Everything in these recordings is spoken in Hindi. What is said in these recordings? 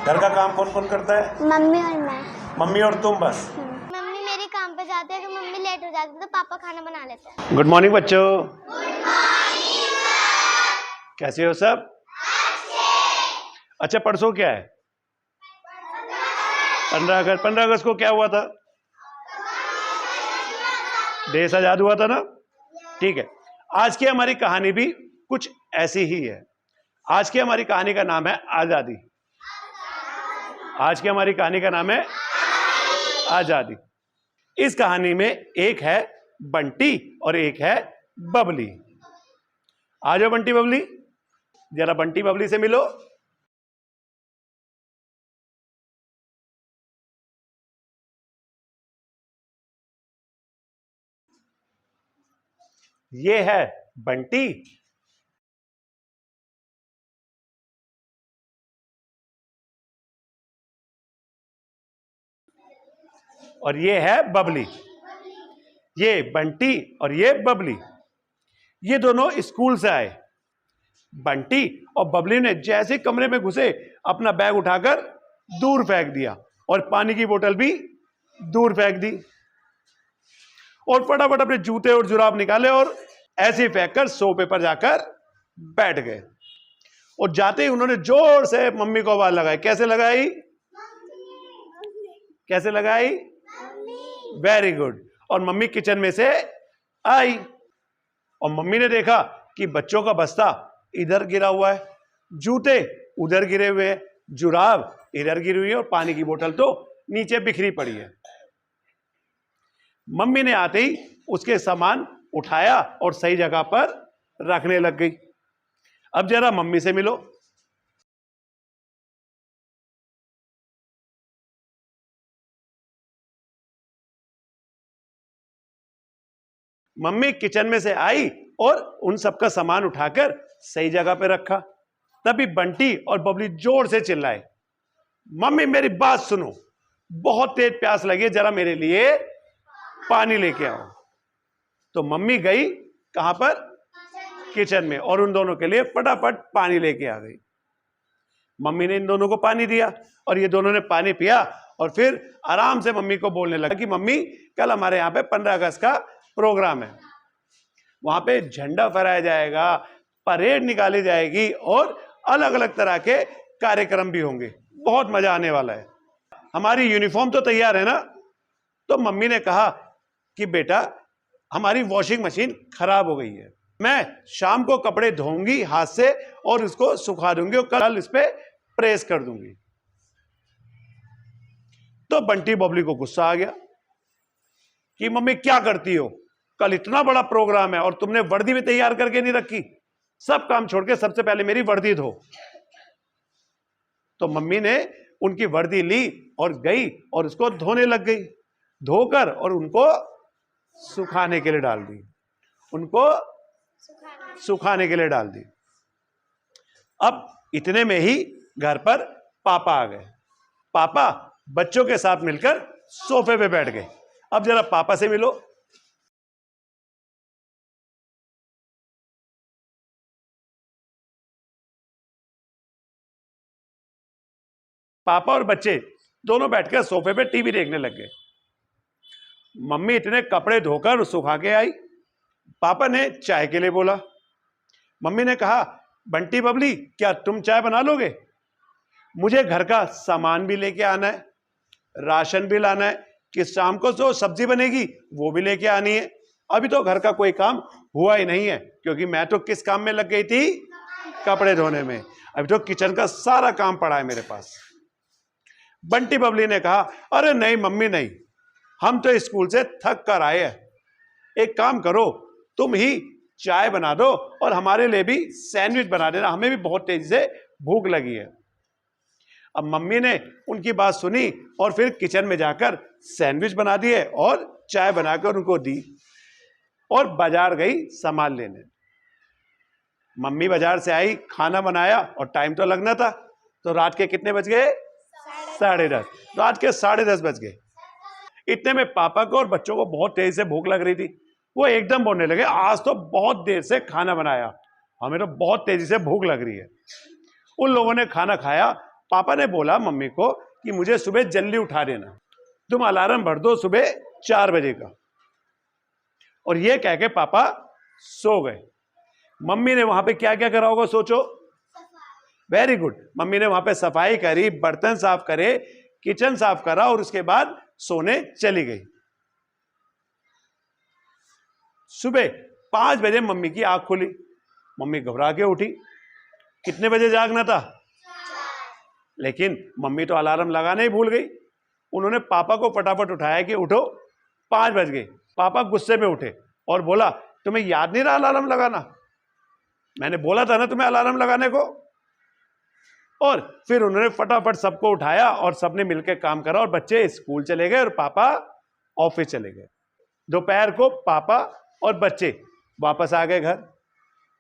घर का काम कौन कौन करता है? मम्मी और मैं। मम्मी और तुम बस? मम्मी मेरी काम पे जाती है, तो मम्मी लेट हो जाती है तो पापा खाना बना लेते हैं। गुड मॉर्निंग बच्चों। Good morning sir. कैसे हो सब? अच्छा, परसों क्या है? 15 अगस्त। 15 अगस्त को क्या हुआ था? देश आजाद हुआ था ना? ठीक है। आज की हमारी कहानी भी कुछ ऐसी ही है। आज की हमारी कहानी का नाम है आजादी। आज की हमारी कहानी का नाम है आजादी। इस कहानी में एक है बंटी और एक है बबली। आ जाओ बंटी बबली, जरा बंटी बबली से मिलो। ये है बंटी और ये है बबली। ये बंटी और ये बबली, ये दोनों स्कूल से आए। बंटी और बबली ने जैसे कमरे में घुसे अपना बैग उठाकर दूर फेंक दिया और पानी की बोतल भी दूर फेंक दी और फटाफट अपने जूते और जुराब निकाले और ऐसे फेंककर सोफे पर जाकर बैठ गए। और जाते ही उन्होंने जोर से मम्मी को आवाज लगाई। कैसे लगाई? कैसे लगाई? Very good. और मम्मी किचन में से आई और मम्मी ने देखा कि बच्चों का बस्ता इधर गिरा हुआ है, जूते उधर गिरे हुए हैं, जुराब इधर गिरी हुई है और पानी की बोतल तो नीचे बिखरी पड़ी है। मम्मी ने आते ही उसके सामान उठाया और सही जगह पर रखने लग गई। अब जरा मम्मी से मिलो। मम्मी किचन में से आई और उन सबका सामान उठाकर सही जगह पे रखा। तभी बंटी और बबली जोर से चिल्लाए, मम्मी मेरी बात सुनो, बहुत तेज प्यास लगी है, जरा मेरे लिए पानी लेके आओ। तो मम्मी गई कहां पर? किचन में, और उन दोनों के लिए फटाफट पानी लेके आ गई। मम्मी ने इन दोनों को पानी दिया और ये दोनों ने पानी पिया और फिर आराम से मम्मी को बोलने लगा कि मम्मी कल हमारे यहाँ पे 15 अगस्त का प्रोग्राम है, वहां पे झंडा फहराया जाएगा, परेड निकाली जाएगी और अलग अलग तरह के कार्यक्रम भी होंगे, बहुत मजा आने वाला है। हमारी यूनिफॉर्म तो तैयार है ना? तो मम्मी ने कहा कि बेटा हमारी वॉशिंग मशीन खराब हो गई है, मैं शाम को कपड़े धोऊंगी हाथ से और उसको सुखा दूंगी और कल इस पे प्रेस कर दूंगी। तो बंटी बबली को गुस्सा आ गया कि मम्मी क्या करती हो, कल इतना बड़ा प्रोग्राम है और तुमने वर्दी भी तैयार करके नहीं रखी, सब काम छोड़ के सबसे पहले मेरी वर्दी धो। तो मम्मी ने उनकी वर्दी ली और गई और उसको धोने लग गई, धोकर और उनको सुखाने के लिए डाल दी, उनको सुखाने के लिए डाल दी। अब इतने में ही घर पर पापा आ गए। पापा बच्चों के साथ मिलकर सोफे पे बैठ गए। अब जरा पापा से मिलो। पापा और बच्चे दोनों बैठकर सोफे पे टीवी देखने लग गए। मम्मी इतने कपड़े धोकर सुखा के आई। पापा ने चाय के लिए बोला। मम्मी ने कहा, बंटी बबली क्या तुम चाय बना लोगे? मुझे घर का सामान भी लेके आना है, राशन भी लाना है, कि शाम को जो सब्जी बनेगी वो भी लेके आनी है। अभी तो घर का कोई काम हुआ ही नहीं है, क्योंकि मैं तो किस काम में लग गई थी? कपड़े धोने में। अभी तो किचन का सारा काम पड़ा है मेरे पास। बंटी बबली ने कहा, अरे नहीं मम्मी नहीं, हम तो स्कूल से थक कर आए हैं, एक काम करो तुम ही चाय बना दो और हमारे लिए भी सैंडविच बना देना, हमें भी बहुत तेजी से भूख लगी है। अब मम्मी ने उनकी बात सुनी और फिर किचन में जाकर सैंडविच बना दिए और चाय बनाकर उनको दी और बाजार गई सामान लेने। मम्मी बाजार से आई, खाना बनाया और टाइम तो लगना था, तो रात के कितने बज गए? 10:30। रात के 10:30 बज गए। इतने में पापा को और बच्चों को बहुत तेजी से भूख लग रही थी। वो एकदम बोलने लगे, आज तो बहुत देर से खाना बनाया, हमें तो बहुत तेजी से भूख लग रही है। उन लोगों ने खाना खाया पापा ने बोला मम्मी को कि मुझे सुबह जल्दी उठा देना, तुम अलार्म भर दो सुबह 4 बजे का। और ये कह के पापा सो गए। मम्मी ने वहां पे क्या क्या करा होगा सोचो। वेरी गुड, मम्मी ने वहां पे सफाई करी, बर्तन साफ करे, किचन साफ करा और उसके बाद सोने चली गई। सुबह 5 बजे मम्मी की आंख खुली। मम्मी घबरा के उठी। कितने बजे जागना था? लेकिन मम्मी तो अलार्म लगाना ही भूल गई। उन्होंने पापा को फटाफट उठाया कि उठो, 5 बज गए। पापा गुस्से में उठे और बोला तुम्हें याद नहीं रहा अलार्म लगाना? मैंने बोला था ना तुम्हें अलार्म लगाने को। और फिर उन्होंने फटाफट सबको उठाया और सबने मिलकर काम करा और बच्चे स्कूल चले गए और पापा ऑफिस चले गए। दोपहर को पापा और बच्चे वापस आ गए घर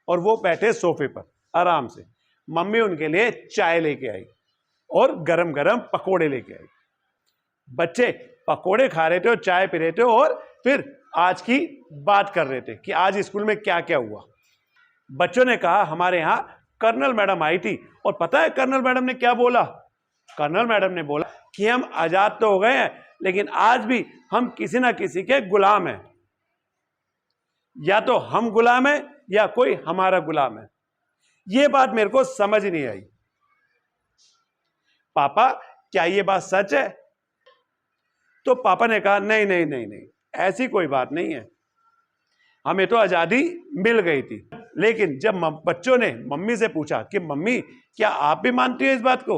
और वो बैठे सोफे पर आराम से। मम्मी उनके लिए चाय लेके आई और गरम गरम पकोड़े लेके आई। बच्चे पकोड़े खा रहे थे और चाय पी रहे थे और फिर आज की बात कर रहे थे कि आज स्कूल में क्या क्या हुआ। बच्चों ने कहा हमारे यहाँ कर्नल मैडम आई थी और पता है कर्नल मैडम ने क्या बोला? कर्नल मैडम ने बोला कि हम आजाद तो हो गए हैं लेकिन आज भी हम किसी ना किसी के गुलाम हैं। या तो हम गुलाम हैं या कोई हमारा गुलाम है। ये बात मेरे को समझ नहीं आई। पापा क्या ये बात सच है? तो पापा ने कहा नहीं नहीं नहीं नहीं, ऐसी कोई बात नहीं है, हमें तो आजादी मिल गई थी। लेकिन जब बच्चों ने मम्मी से पूछा कि मम्मी क्या आप भी मानती हो इस बात को,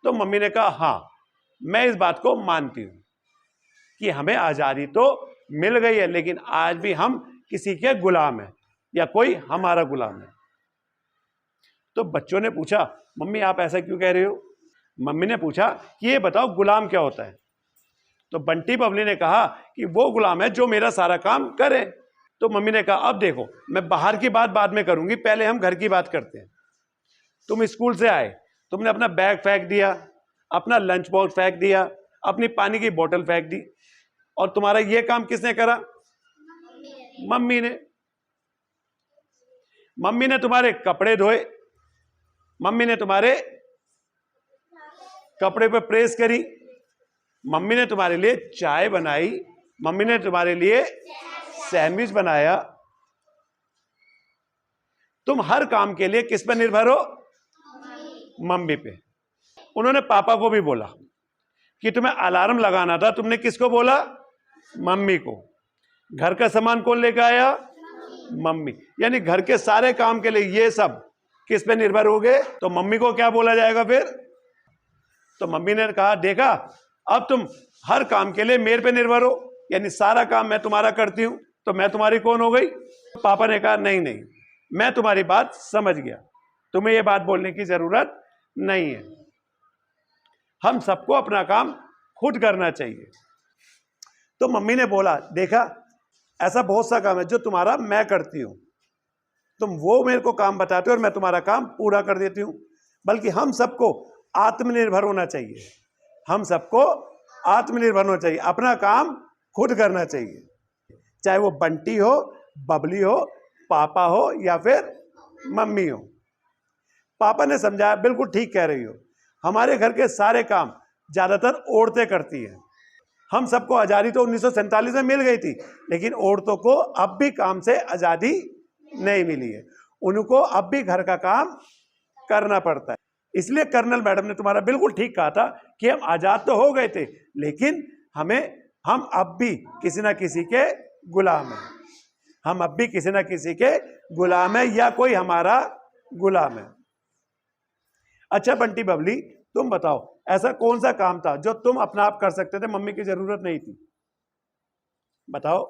तो मम्मी ने कहा हाँ मैं इस बात को मानती हूं कि हमें आजादी तो मिल गई है लेकिन आज भी हम किसी के गुलाम हैं या कोई हमारा गुलाम है। तो बच्चों ने पूछा मम्मी आप ऐसा क्यों कह रहे हो? मम्मी ने पूछा कि ये बताओ गुलाम क्या होता है? तो बंटी बबली ने कहा कि वो गुलाम है जो मेरा सारा काम करे। तो मम्मी ने कहा अब देखो मैं बाहर की बात बाद में करूंगी, पहले हम घर की बात करते हैं। तुम स्कूल से आए, तुमने अपना बैग फेंक दिया, अपना लंच बॉक्स फेंक दिया, अपनी पानी की बोतल फेंक दी और तुम्हारा ये काम किसने करा? मम्मी ने। मम्मी ने तुम्हारे कपड़े धोए, मम्मी ने तुम्हारे कपड़े पे प्रेस करी, मम्मी ने तुम्हारे लिए चाय बनाई, मम्मी ने तुम्हारे लिए सैंडविच बनाया। तुम हर काम के लिए किस पर निर्भर हो? मम्मी पे। उन्होंने पापा को भी बोला कि तुम्हें अलार्म लगाना था, तुमने किसको बोला? मम्मी को। घर का सामान कौन लेकर आया? मम्मी। यानी घर के सारे काम के लिए ये सब किस पे निर्भर हो गए? तो मम्मी को क्या बोला जाएगा फिर? तो मम्मी ने कहा देखा अब तुम हर काम के लिए मेरे पे निर्भर हो, यानी सारा काम मैं तुम्हारा करती हूं तो मैं तुम्हारी कौन हो गई? पापा ने कहा नहीं नहीं मैं तुम्हारी बात समझ गया, तुम्हें यह बात बोलने की जरूरत नहीं है, हम सबको अपना काम खुद करना चाहिए। तो मम्मी ने बोला देखा ऐसा बहुत सा काम है जो तुम्हारा मैं करती हूं, तुम वो मेरे को काम बताते हो और मैं तुम्हारा काम पूरा कर देती हूं। बल्कि हम सबको आत्मनिर्भर होना चाहिए, हम सबको आत्मनिर्भर होना चाहिए, अपना काम खुद करना चाहिए। चाहे वो बंटी हो, बबली हो, पापा हो या फिर मम्मी हो। पापा ने समझाया बिल्कुल ठीक कह रही हो, हमारे घर के सारे काम ज्यादातर औरतें करती हैं। हम सबको आजादी तो 1947 में मिल गई थी लेकिन औरतों को अब भी काम से आजादी नहीं मिली है, उनको अब भी घर का काम करना पड़ता है। इसलिए कर्नल मैडम ने तुम्हारा बिल्कुल ठीक कहा था कि हम आजाद तो हो गए थे लेकिन हम अब भी किसी ना किसी के गुलाम हैं, हम अब भी किसी ना किसी के गुलाम हैं या कोई हमारा गुलाम है। अच्छा बंटी बबली तुम बताओ ऐसा कौन सा काम था जो तुम अपना आप कर सकते थे, मम्मी की जरूरत नहीं थी? बताओ।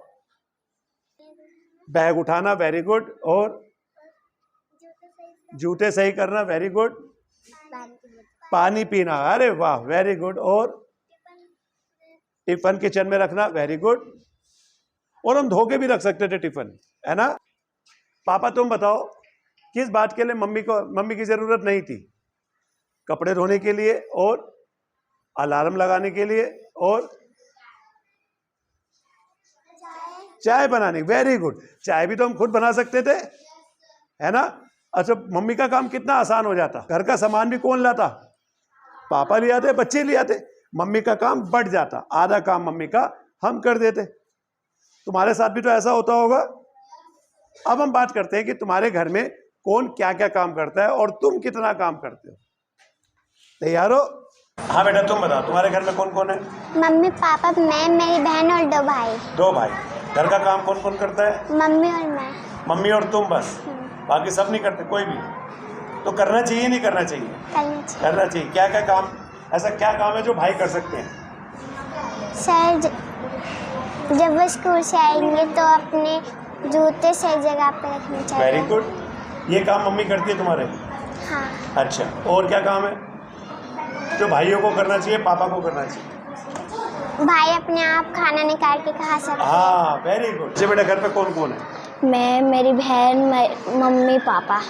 बैग उठाना, वेरी गुड। और जूते सही करना, वेरी गुड। पानी पीना, अरे वाह वेरी गुड। और टिफिन किचन में रखना, वेरी गुड। और हम धो के भी रख सकते थे टिफिन, है ना? पापा तुम बताओ किस बात के लिए मम्मी की जरूरत नहीं थी? कपड़े धोने के लिए और अलार्म लगाने के लिए और चाय बनाने, वेरी गुड। चाय भी तो हम खुद बना सकते थे, है ना? अच्छा, मम्मी का काम कितना आसान हो जाता। घर का सामान भी कौन लाता? पापा ले आते, बच्चे ले आते। मम्मी का काम बढ़ जाता, आधा काम मम्मी का हम कर देते। तुम्हारे साथ भी तो ऐसा होता होगा। अब हम बात करते हैं कि तुम्हारे घर में कौन क्या क्या काम करता है और तुम कितना काम करते हो। तैयार हो? हाँ बेटा, तुम बताओ तुम्हारे घर में कौन कौन है? मम्मी पापा मैं मेरी बहन और 2 भाई। 2 भाई। घर का काम कौन कौन करता है? मम्मी और मैं। मम्मी और तुम बस? बाकी सब नहीं करते कोई भी? तो करना चाहिए नहीं करना चाहिए? करना चाहिए। क्या क्या काम, ऐसा क्या काम है जो भाई कर सकते हैं? सर जब वो स्कूल से आएंगे तो अपने जूते सही जगह पे रखने चाहिए। Very good. ये काम मम्मी करती है तुम्हारे? हाँ। अच्छा, और क्या काम है जो भाइयों को करना चाहिए, पापा को करना चाहिए? भाई अपने आप खाना निकाल के खा सकते हैं। हाँ, वेरी गुड। जी बेटा, घर पे कौन कौन है? मैं, मेरी बहन, मम्मी पापा।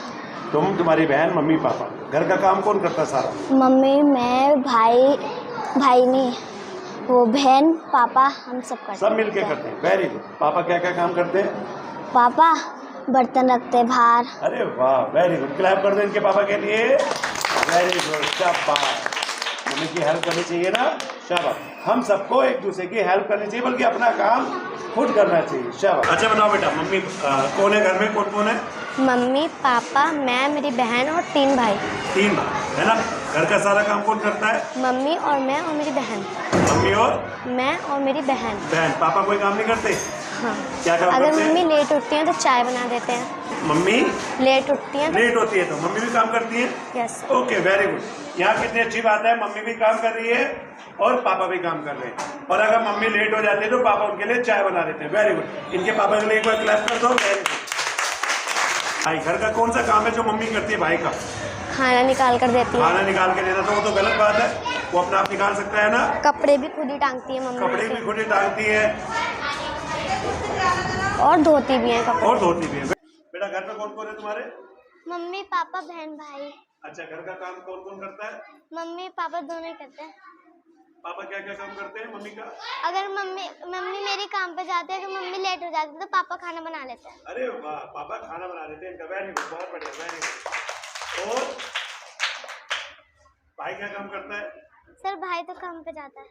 तुम, तुम्हारी बहन, मम्मी पापा। घर का काम कौन करता है सारा? मम्मी, मैं, भाई नहीं, वो बहन, पापा, हम सब करते हैं। सब मिलके करते हैं। Very good. पापा क्या क्या काम करते हैं? पापा बर्तन रखते हैं बाहर। अरे वाह, वेरी गुड। क्लैप कर दो इनके पापा के लिए। वेरी गुड, शाबाश। मम्मी की हेल्प करनी चाहिए ना, शाबाश। हम सबको एक दूसरे की हेल्प करनी चाहिए, बल्कि अपना काम खुद करना चाहिए। शाबाश। अच्छा बताओ बेटा, मम्मी कौन है घर में, कौन कौन है? मम्मी पापा मैं, मेरी बहन और 3 भाई। 3 भाई है ना। घर का सारा काम कौन करता है? मम्मी और मैं और मेरी बहन। मम्मी और मैं और मेरी बहन। पापा कोई काम नहीं करते? हाँ। क्या काम अगर करते हैं? मम्मी लेट उठती हैं तो चाय बना देते हैं। मम्मी लेट उठती हैं लेट होती है तो मम्मी भी काम करती है? यस। Okay, very good. यहाँ कितनी अच्छी बात है, मम्मी भी काम कर रही है और पापा भी काम कर रहे हैं। और अगर मम्मी लेट हो जाती है तो पापा उनके लिए चाय बना देते हैं। Very good. इनके पापा के लिए एक बार क्लैप कर दो। Very good. भाई, घर का कौन सा काम है जो मम्मी करती है भाई का? खाना निकाल कर देती है। खाना निकाल के देना तो वो तो गलत बात है, वो अपना आप निकाल सकता है ना। कपड़े भी खुद ही टांगती है मम्मी। कपड़े भी खुद ही टांगती है और धोती भी है कपड़े। और धोती भी है। बेटा, घर पे कौन कौन है तुम्हारे? मम्मी पापा बहन भाई। अच्छा, घर का काम कौन कौन करता है? मम्मी पापा दोनों ही करते हैं। पापा क्या क्या काम करते हैं मम्मी का? अगर मम्मी मेरी काम पे जाते हैं, अगर मम्मी लेट हो जाती है तो पापा खाना बना लेते हैं। अरे वाह, पापा खाना बना देते हैं इनका। वेरी गुड, बहुत बढ़िया, वेरी गुड। और भाई क्या काम करता है? सर भाई तो काम पे जाता है।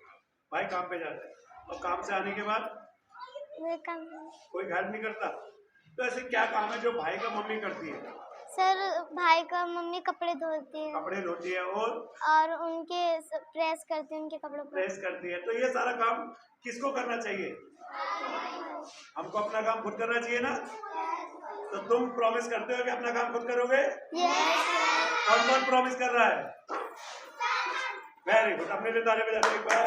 भाई काम पे जाता है और काम से आने के बाद वो काम। कोई हेल्प नहीं करता? तो ऐसे क्या काम है जो भाई का मम्मी करती है? सर भाई का मम्मी कपड़े धोती है। कपड़े धोती है और उनके प्रेस करती है, उनके कपड़ों को प्रेस करती है। तो ये सारा काम किसको करना चाहिए? हमको अपना काम खुद करना चाहिए ना। तो तुम प्रॉमिस करते हो कि अपना काम खुद करोगे? कौन कौन प्रॉमिस कर रहा है? Very good. अपने लिए ताली बजा दो एक बार।